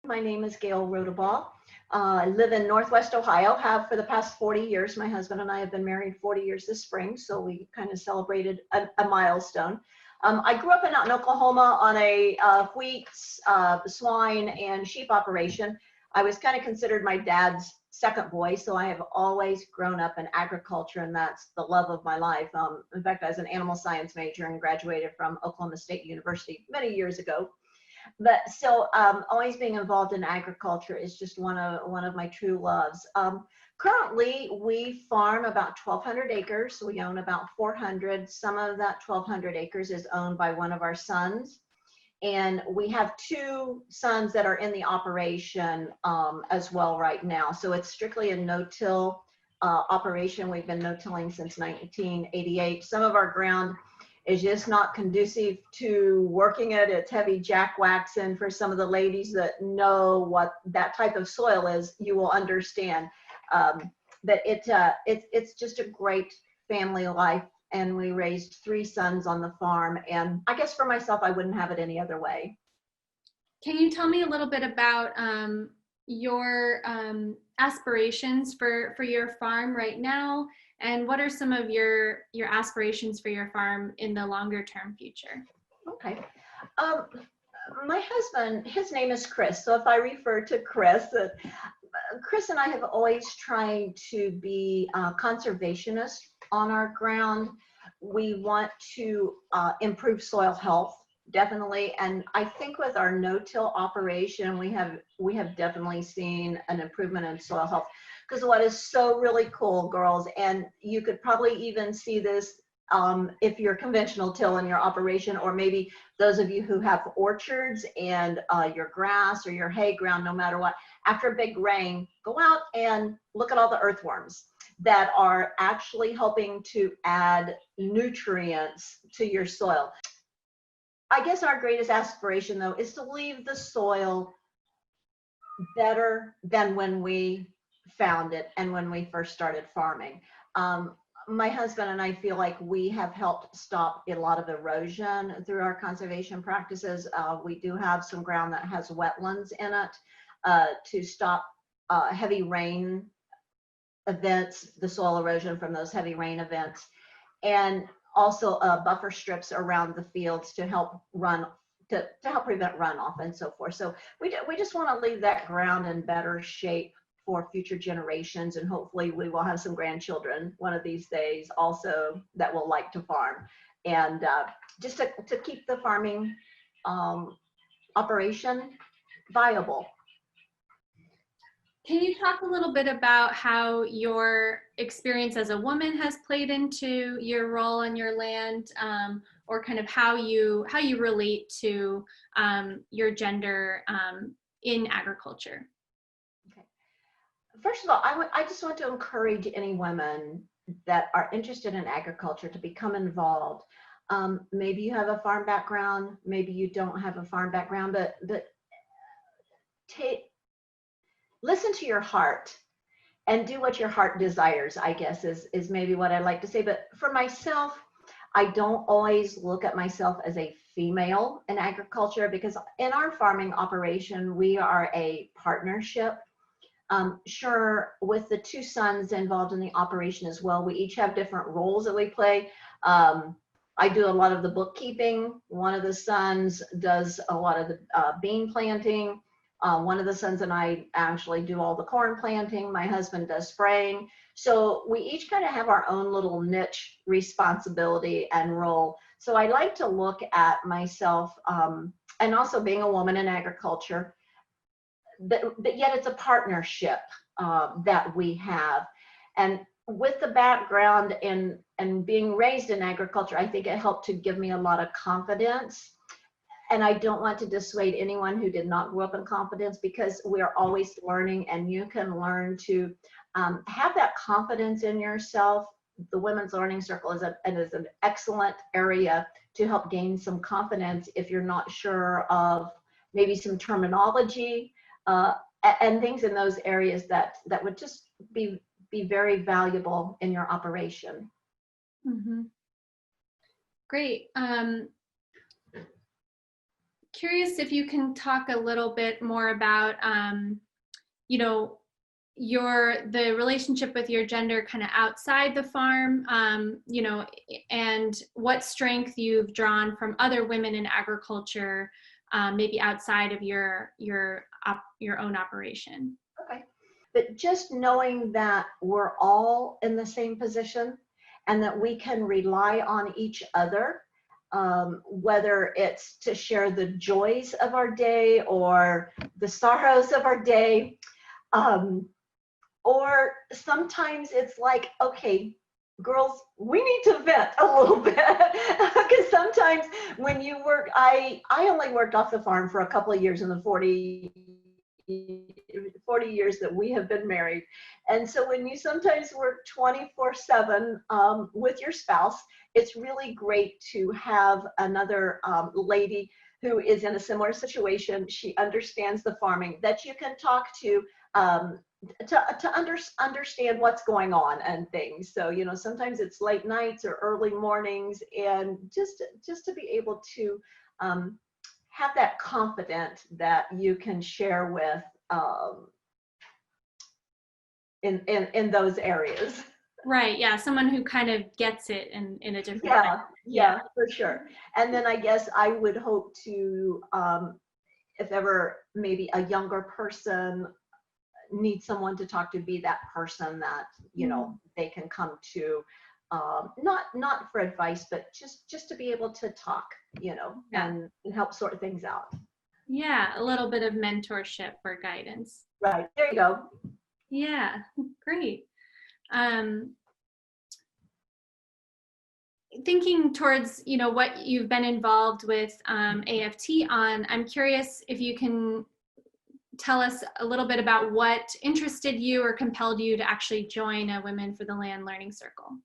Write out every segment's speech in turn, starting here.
My name is Gail Rodabaugh. I live in Northwest Ohio, have for the past 40 years. My husband and I have been married 40 years this spring, so we kind of celebrated a milestone. I grew up in Oklahoma on a wheat, swine, and sheep operation. I was kind of considered my dad's second boy, so I have always grown up in agriculture, and that's the love of my life. In fact, I was an animal science major and graduated from Oklahoma State University many years ago. But still, always being involved in agriculture is just one of my true loves. Currently, we farm about 1,200 acres. We own about 400. Some of that 1,200 acres is owned by one of our sons. And we have two sons that are in the operation as well right now. So it's strictly a no-till operation. We've been no-tilling since 1988. Some of our ground is just not conducive to working it. It's heavy jack waxing. For some of the ladies that know what that type of soil is, you will understand. But it's just a great family life. And we raised 3 sons on the farm. And I guess for myself, I wouldn't have it any other way. Can you tell me a little bit about your aspirations for your farm right now? And what are some of your aspirations for your farm in the longer term future? Okay. My husband, his name is Chris. So if I refer to Chris, Chris and I have always tried to be conservationists on our ground. We want to improve soil health, definitely. And I think with our no-till operation, we have definitely seen an improvement in soil health. Because what is so really cool, girls, and you could probably even see this if you're conventional till in your operation, or maybe those of you who have orchards and your grass or your hay ground, no matter what, after a big rain, go out and look at all the earthworms that are actually helping to add nutrients to your soil. I guess our greatest aspiration, though, is to leave the soil better than when we found it and when we first started farming. My husband and I feel like we have helped stop a lot of erosion through our conservation practices. We do have some ground that has wetlands in it to stop heavy rain events, the soil erosion from those heavy rain events, and also buffer strips around the fields to help prevent runoff and so forth. So we just want to leave that ground in better shape for future generations, and hopefully we will have some grandchildren one of these days also that will like to farm, and just to keep the farming operation viable. Can you talk a little bit about how your experience as a woman has played into your role on your land, or kind of how you relate to your gender in agriculture? Okay. First of all, I just want to encourage any women that are interested in agriculture to become involved. Maybe you have a farm background, maybe you don't have a farm background, but listen to your heart and do what your heart desires, I guess is maybe what I like to say. But for myself, I don't always look at myself as a female in agriculture, because in our farming operation, we are a partnership. Sure, with the 2 sons involved in the operation as well, we each have different roles that we play. I do a lot of the bookkeeping. One of the sons does a lot of the bean planting. One of the sons and I actually do all the corn planting. My husband does spraying. So we each kind of have our own little niche responsibility and role. So I like to look at myself, and also being a woman in agriculture, but yet it's a partnership that we have. And with the background and being raised in agriculture, I think it helped to give me a lot of confidence. And I don't want to dissuade anyone who did not grow up in confidence, because we're always learning, and you can learn to have that confidence in yourself. The Women's Learning Circle is an excellent area to help gain some confidence if you're not sure of maybe some terminology and things in those areas that would just be very valuable in your operation. Mm-hmm. Great. curious if you can talk a little bit more about, you know, the relationship with your gender kind of outside the farm, you know, and what strength you've drawn from other women in agriculture, maybe outside of your own operation. Okay. But just knowing that we're all in the same position and that we can rely on each other, whether it's to share the joys of our day or the sorrows of our day. Or sometimes it's like, okay, girls, we need to vent a little bit. Because sometimes when you work, I only worked off the farm for a couple of years in the 40 years that we have been married. And so when you sometimes work 24/7 with your spouse, it's really great to have another lady who is in a similar situation. She understands the farming, that you can talk to understand what's going on and things. So, you know, sometimes it's late nights or early mornings, and just to be able to have that confidence that you can share with in those areys. Right. Yeah. Someone who kind of gets it in a different way. Yeah, for sure. And then I guess I would hope to, if ever maybe a younger person needs someone to talk to, be that person that, you know, they can come to, not for advice, but just to be able to talk, you know, and help sort things out. Yeah, a little bit of mentorship or guidance. Right, there you go. Yeah, great. Thinking towards, you know, what you've been involved with AFT on, I'm curious if you can tell us a little bit about what interested you or compelled you to actually join a Women for the Land Learning Circle.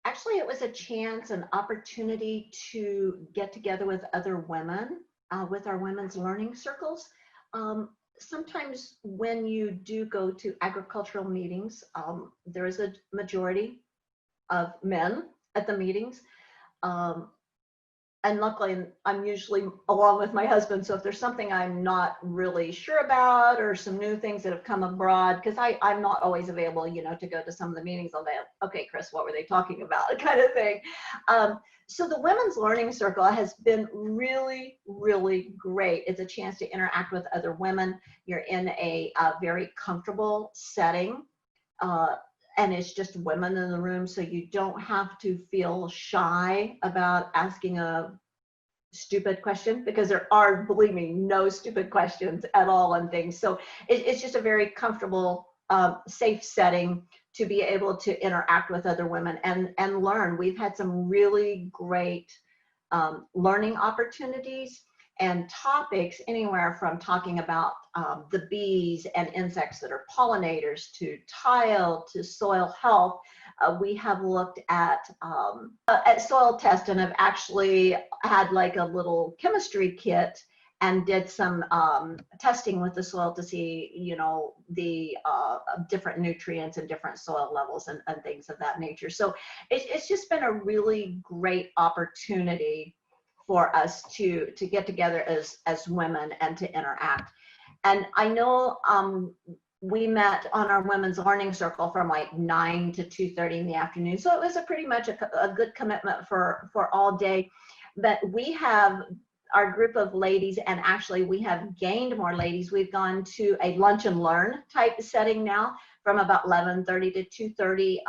Actually, it was a chance, an opportunity to get together with other women with our women's learning circles. Sometimes when you do go to agricultural meetings, there is a majority of men at the meetings. And luckily, I'm usually along with my husband. So if there's something I'm not really sure about, or some new things that have come abroad, because I'm not always available, you know, to go to some of the meetings, I'll be, okay, Chris, what were they talking about, kind of thing. So the Women's Learning Circle has been really, really great. It's a chance to interact with other women. You're in a very comfortable setting. And it's just women in the room, so you don't have to feel shy about asking a stupid question, because there are, believe me, no stupid questions at all and things. So it's just a very comfortable, safe setting to be able to interact with other women and learn. We've had some really great learning opportunities and topics, anywhere from talking about the bees and insects that are pollinators, to tile, to soil health. We have looked at soil test, and have actually had like a little chemistry kit and did some testing with the soil to see, you know, the different nutrients and different soil levels and things of that nature. So it's just been a really great opportunity for us to get together as women and to interact. And I know we met on our Women's Learning Circle from like 9 to 2:30 in the afternoon. So it was pretty much a good commitment for all day. But we have our group of ladies, and actually we have gained more ladies. We've gone to a lunch and learn type setting now from about 11:30 to 2:30.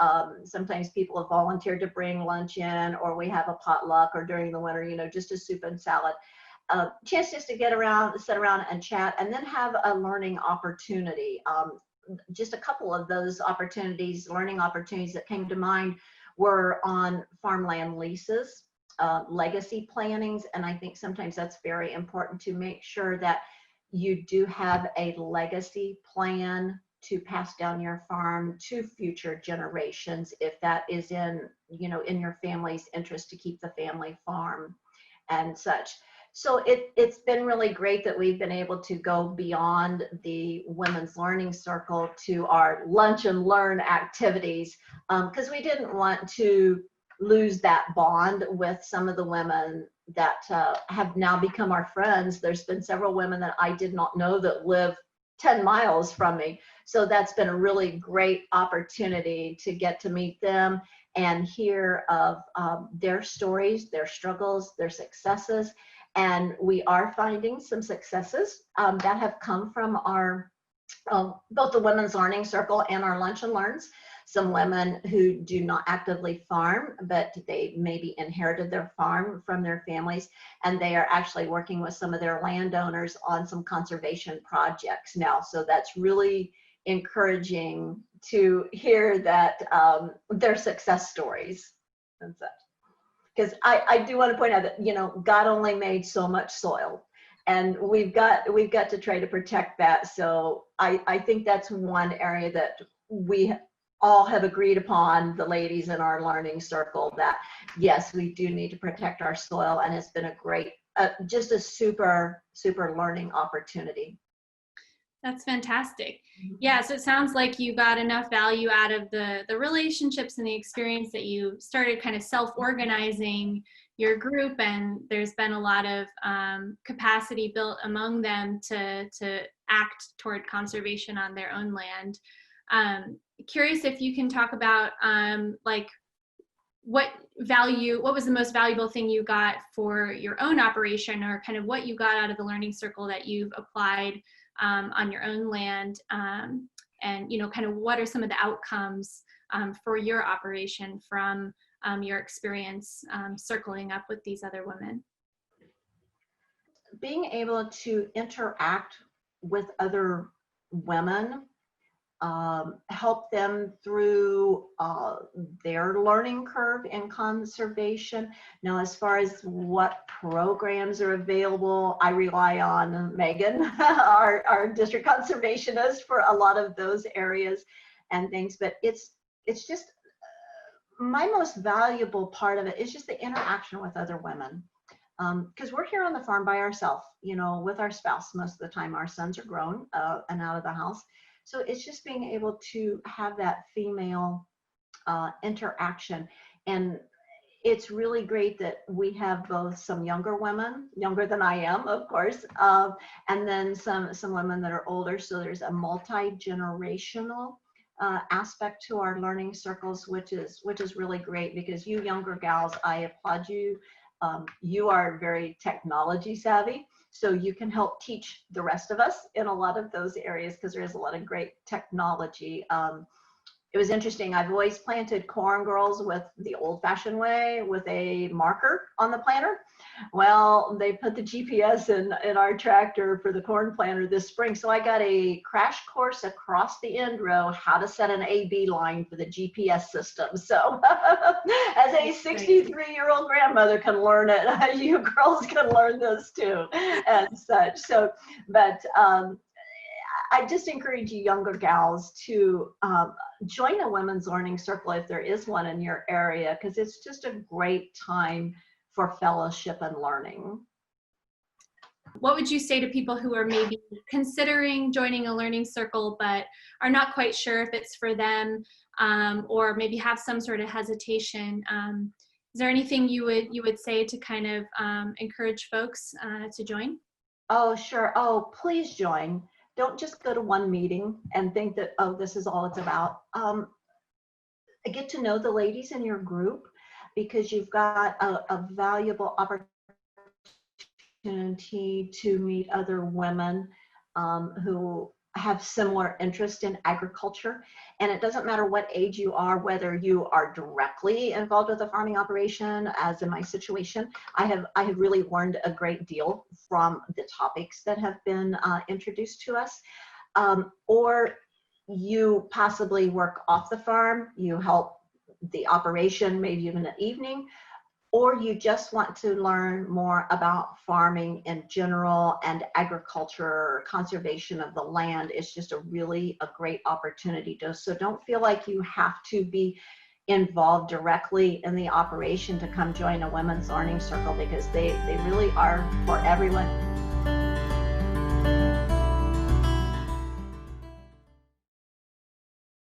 Sometimes people have volunteered to bring lunch in, or we have a potluck, or during the winter, you know, just a soup and salad. Chance just to get around, sit around and chat, and then have a learning opportunity. Just a couple of those opportunities, learning opportunities that came to mind, were on farmland leases, legacy plannings, and I think sometimes that's very important to make sure that you do have a legacy plan to pass down your farm to future generations, if that is in, you know, in your family's interest, to keep the family farm and such. So it's been really great that we've been able to go beyond the Women's Learning Circle to our lunch and learn activities, because we didn't want to lose that bond with some of the women that have now become our friends. There's been several women that I did not know that live 10 miles from me. So that's been a really great opportunity to get to meet them and hear of their stories, their struggles, their successes. And we are finding some successes that have come from our both the Women's Learning Circle and our Lunch and Learns. Some women who do not actively farm, but they maybe inherited their farm from their families, and they are actually working with some of their landowners on some conservation projects now. So that's really encouraging to hear that their success stories and such. Because I do want to point out that, you know, God only made so much soil, and we've got to try to protect that. So I think that's one area that we all have agreed upon, the ladies in our learning circle, that yes, we do need to protect our soil, and it's been a great, just a super learning opportunity. That's fantastic. Yeah, so it sounds like you got enough value out of the relationships and the experience that you started kind of self-organizing your group, and there's been a lot of capacity built among them to act toward conservation on their own land. Curious if you can talk about like what was the most valuable thing you got for your own operation, or kind of what you got out of the learning circle that you've applied on your own land, and you know, kind of what are some of the outcomes for your operation from your experience circling up with these other women? Being able to interact with other women, help them through their learning curve in conservation. Now, as far as what programs are available, I rely on Megan, our district conservationist, for a lot of those areas and things. But it's just my most valuable part of it is just the interaction with other women. Because we're here on the farm by ourselves, you know, with our spouse most of the time. Our sons are grown and out of the house. So it's just being able to have that female interaction. And it's really great that we have both some younger women, younger than I am, of course, and then some women that are older. So there's a multi-generational aspect to our learning circles, which is really great, because you younger gals, I applaud you. You are very technology savvy, so you can help teach the rest of us in a lot of those areas, because there is a lot of great technology. It was interesting. I've always planted corn girls with the old-fashioned way, with a marker on the planter. Well, they put the GPS in our tractor for the corn planter this spring, so I got a crash course across the end row how to set an A-B line for the GPS system. So as a 63-year-old grandmother can learn it, you girls can learn this too, and such. So, but I just encourage you younger gals to join a women's learning circle if there is one in your area, because it's just a great time for fellowship and learning. What would you say to people who are maybe considering joining a learning circle but are not quite sure if it's for them, or maybe have some sort of hesitation? Is there anything you would say to kind of encourage folks to join? Oh, sure. Oh, please join. Don't just go to one meeting and think that, oh, this is all it's about. Get to know the ladies in your group, because you've got a valuable opportunity to meet other women who have similar interest in agriculture. And it doesn't matter what age you are, whether you are directly involved with a farming operation, as in my situation. I have really learned a great deal from the topics that have been introduced to us. Or you possibly work off the farm, you help the operation, maybe even an evening, or you just want to learn more about farming in general and agriculture, conservation of the land. It's just a great opportunity so don't feel like you have to be involved directly in the operation to come join a women's learning circle, because they really are for everyone.